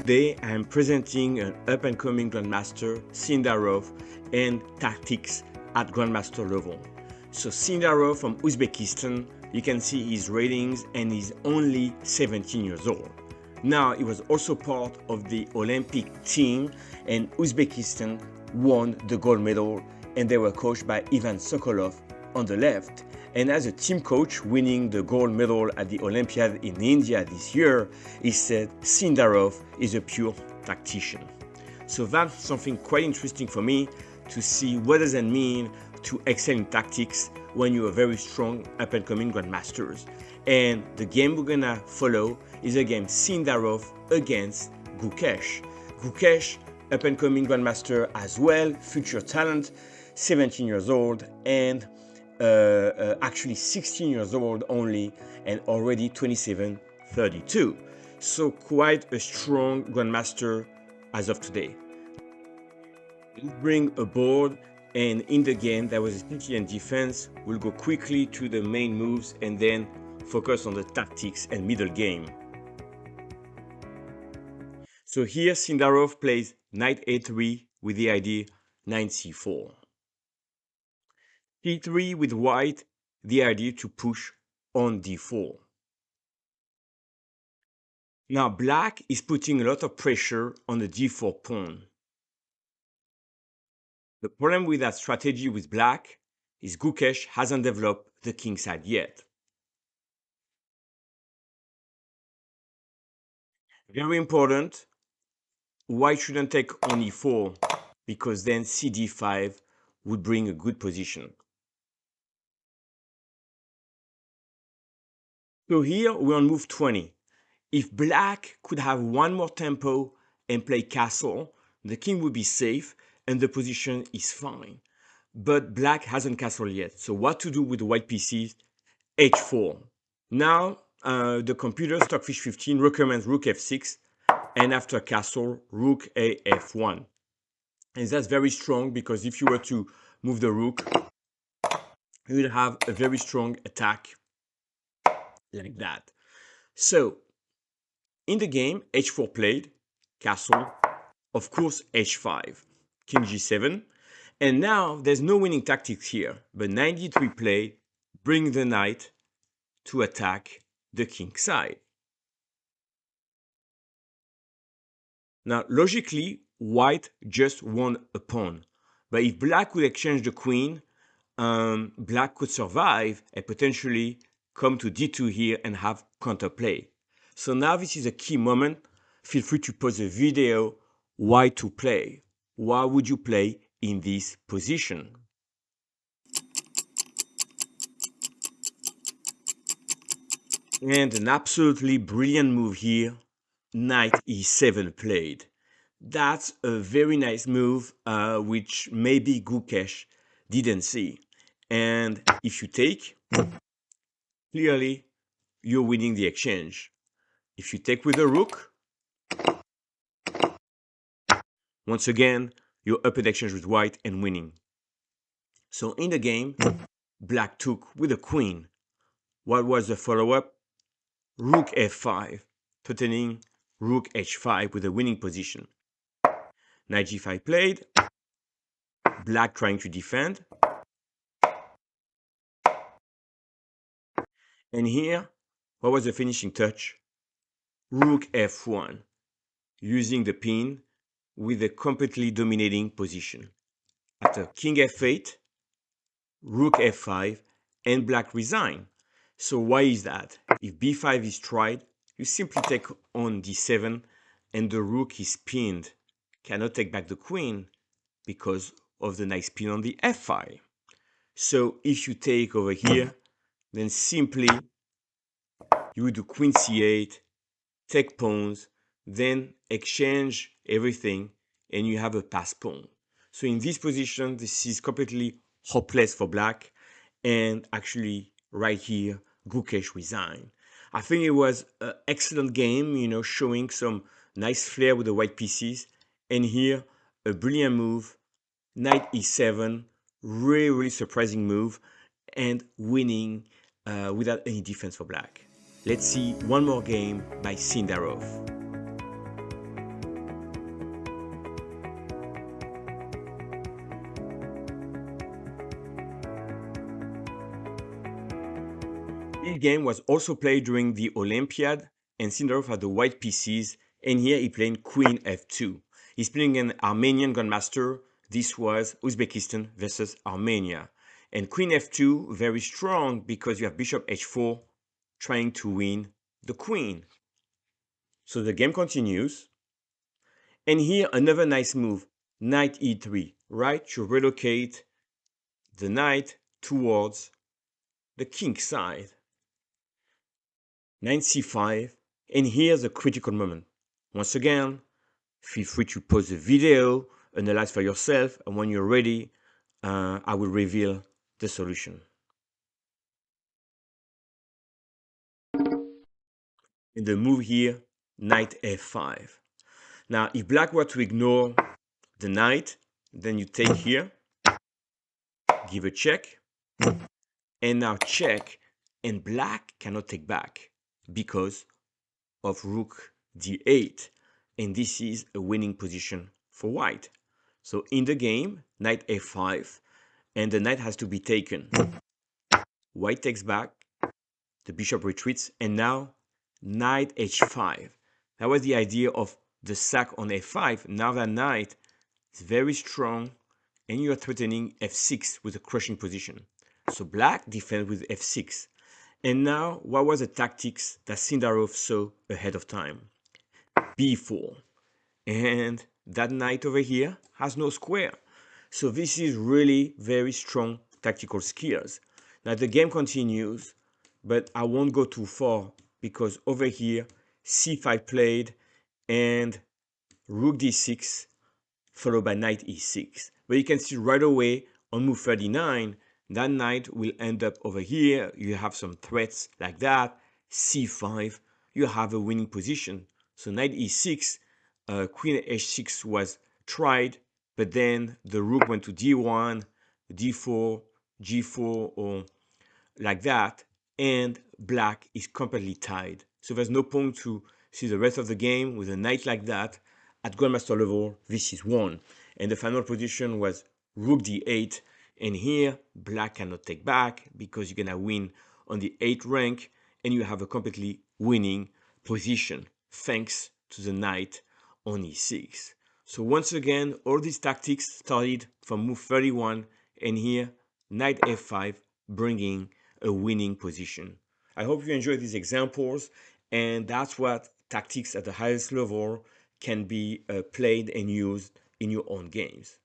Today I am presenting an up-and-coming Grandmaster, Sindarov, and tactics at Grandmaster level. So Sindarov from Uzbekistan, you can see his ratings and he's only 17 years old. Now he was also part of the Olympic team and Uzbekistan won the gold medal and they were coached by Ivan Sokolov on the left. And as a team coach winning the gold medal at the Olympiad in India this year, he said Sindarov is a pure tactician. So that's something quite interesting for me to see what does it mean to excel in tactics when you're a very strong up-and-coming grandmasters. And the game we're gonna follow is a game Sindarov against Gukesh. Gukesh, up-and-coming grandmaster as well, future talent, 17 years old, and actually 16 years old only, and already 27-32. So quite a strong grandmaster as of today. Let's bring a board, and in the game there was a tactician defense. We'll go quickly to the main moves and then focus on the tactics and middle game. So here Sindarov plays knight a3 with the idea knight c4. d3 with white, the idea to push on d4. Now black is putting a lot of pressure on the d4 pawn. The problem with that strategy with black is Gukesh hasn't developed the king side yet. Very important, white shouldn't take on e4 because then cd5 would bring a good position. So here we're on move 20. If black could have one more tempo and play castle, the king would be safe and the position is fine. But black hasn't castled yet. So what to do with the white pieces? h4. Now the computer Stockfish 15 recommends rook f6 and after castle rook a f1. And that's very strong because if you were to move the rook, you would have a very strong attack like that. So in the game, h4 played, castle, of course h5, king g7, and now there's no winning tactics here, but knight d3 played, bring the knight to attack the king side. Now logically, white just won a pawn, but if black would exchange the queen, black could survive and potentially come to d2 here and have counterplay. So now this is a key moment. Feel free to pause the video. Why to play? Why would you play in this position? And an absolutely brilliant move here, knight e7 played. That's a very nice move, which maybe Gukesh didn't see. And if you take, clearly you're winning the exchange. If you take with a rook, once again, you're up in exchange with white and winning. So in the game, black took with a queen. What was the follow-up? Rook f5, threatening rook h5 with a winning position. Knight g5 played, black trying to defend. And here, what was the finishing touch? Rook f1, using the pin with a completely dominating position. After king f8, rook f5, and black resign. So why is that? If b5 is tried, you simply take on d7 and the rook is pinned. Cannot take back the queen because of the nice pin on the f file. So if you take over here, then simply you would do queen c8, take pawns, then exchange everything, and you have a pass pawn. So in this position, this is completely hopeless for black, and actually right here, Gukesh resigned. I think it was an excellent game, showing some nice flair with the white pieces, and here a brilliant move, knight e7, really surprising move, and winning without any defense for black. Let's see one more game by Sindarov. game was also played during the Olympiad, and Sindarov had the white pieces, and here he played Queen f2. He's playing an Armenian grandmaster. This was Uzbekistan versus Armenia. And Queen f2, very strong because you have Bishop h4 trying to win the Queen. So the game continues. And here another nice move, Knight e3, right? To relocate the knight towards the king side. Knight c5, and here's a critical moment. Once again, feel free to pause the video, analyze for yourself, and when you're ready, I will reveal the solution. In the move here, Knight f5. Now, if black were to ignore the knight, then you take here, give a check, and now check, and black cannot take back because of rook d8, and this is a winning position for white. So in the game, knight f5, and the knight has to be taken. White takes back, the bishop retreats, and now knight h5. That was the idea of the sack on f5. Now that knight is very strong, and you are threatening f6 with a crushing position. So black defends with f6. And now, what was the tactics that Sindarov saw ahead of time? b4. And that knight over here has no square. So this is really very strong tactical skills. Now the game continues, but I won't go too far because over here, c5 played and rook d6 followed by knight e6. But you can see right away on move 39, that knight will end up over here. You have some threats like that. c5, you have a winning position. So knight e6, queen h6 was tried, but then the rook went to d1, d4, g4, or like that, and black is completely tied. So there's no point to see the rest of the game with a knight like that. At grandmaster level, this is won. And the final position was rook d8, and here black cannot take back because you're gonna win on the 8th rank, and you have a completely winning position thanks to the knight on e6. So once again, all these tactics started from move 31, and here knight f5 bringing a winning position. I hope you enjoyed these examples, and that's what tactics at the highest level can be played and used in your own games.